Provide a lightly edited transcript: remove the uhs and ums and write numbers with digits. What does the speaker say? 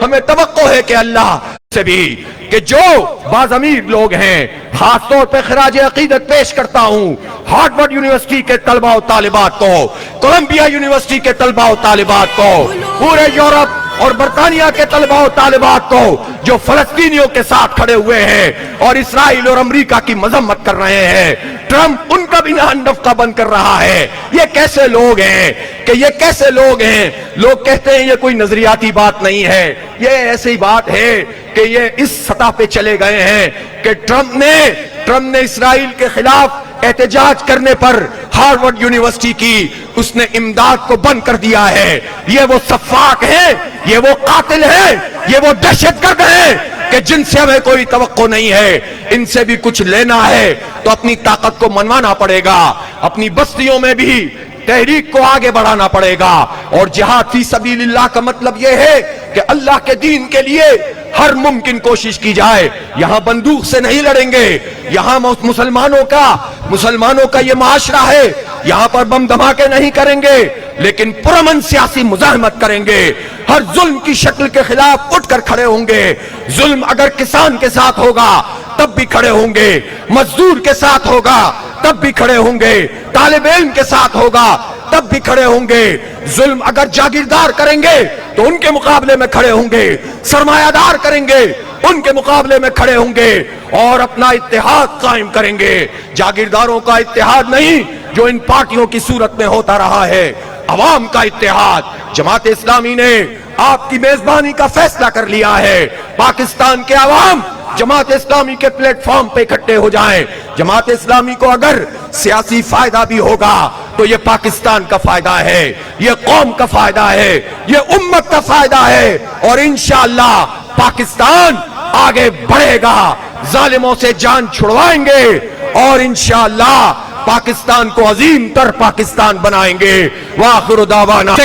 ہمیں توقع ہے کہ اللہ سے بھی کہ جو باضمیر لوگ ہیں، خاص طور پہ خراج عقیدت پیش کرتا ہوں ہارورڈ یونیورسٹی کے طلباء و طالبات کو، کولمبیا یونیورسٹی کے طلباء و طالبات کو، پورے یورپ اور برطانیہ کے طلباء و طالبات کو جو فلسطینیوں کے ساتھ کھڑے ہوئے ہیں اور اسرائیل اور امریکہ کی مذمت کر رہے ہیں۔ ٹرمپ ان کا بھی نفقہ بند کر رہا ہے۔ یہ کیسے لوگ ہیں کہ یہ کیسے لوگ ہیں؟ لوگ کہتے ہیں یہ کوئی نظریاتی بات نہیں ہے، یہ ایسی بات ہے کہ یہ اس سطح پہ چلے گئے ہیں کہ ٹرمپ نے اسرائیل کے خلاف احتجاج کرنے پر ہارورڈ یونیورسٹی کی اس نے امداد کو بند کر دیا ہے۔ یہ وہ سفاک ہیں، یہ وہ قاتل ہیں، یہ وہ دہشت گرد ہیں کہ جن سے ہمیں کوئی توقع نہیں ہے۔ ان سے بھی کچھ لینا ہے تو اپنی طاقت کو منوانا پڑے گا، اپنی بستیوں میں بھی تحریک کو آگے بڑھانا پڑے گا۔ اور جہاد فی سبیل اللہ کا مطلب یہ ہے کہ اللہ کے دین کے لیے ہر ممکن کوشش کی جائے۔ یہاں بندوق سے نہیں لڑیں گے، یہاں مسلمانوں کا یہ معاشرہ ہے، یہاں پر بم دھماکے نہیں کریں گے، لیکن پرامن سیاسی مزاحمت کریں گے۔ ہر ظلم کی شکل کے خلاف اٹھ کر کھڑے ہوں گے۔ ظلم اگر کسان کے ساتھ ہوگا تب بھی کھڑے ہوں گے، مزدور کے ساتھ ہوگا تب بھی کھڑے ہوں گے، طالب علم کے ساتھ ہوگا تب بھی کھڑے ہوں گے۔ ظلم اگر جاگیردار کریں گے تو ان کے مقابلے میں کھڑے ہوں گے، سرمایہ دار کریں گے ان کے مقابلے میں کھڑے ہوں گے اور اپنا اتحاد قائم کریں گے۔ جاگیرداروں کا اتحاد نہیں جو ان پارٹیوں کی صورت میں ہوتا رہا ہے، عوام کا اتحاد۔ جماعت اسلامی نے آپ کی میزبانی کا فیصلہ کر لیا ہے۔ پاکستان کے عوام جماعت اسلامی کے پلیٹ فارم پہ اکٹھے ہو جائیں۔ جماعت اسلامی کو اگر سیاسی فائدہ بھی ہوگا تو یہ پاکستان کا فائدہ ہے، یہ قوم کا فائدہ ہے، یہ امت کا فائدہ ہے، اور انشاءاللہ پاکستان آگے بڑھے گا، ظالموں سے جان چھڑوائیں گے اور انشاءاللہ پاکستان کو عظیم تر پاکستان بنائیں گے۔ وآخر دعوانا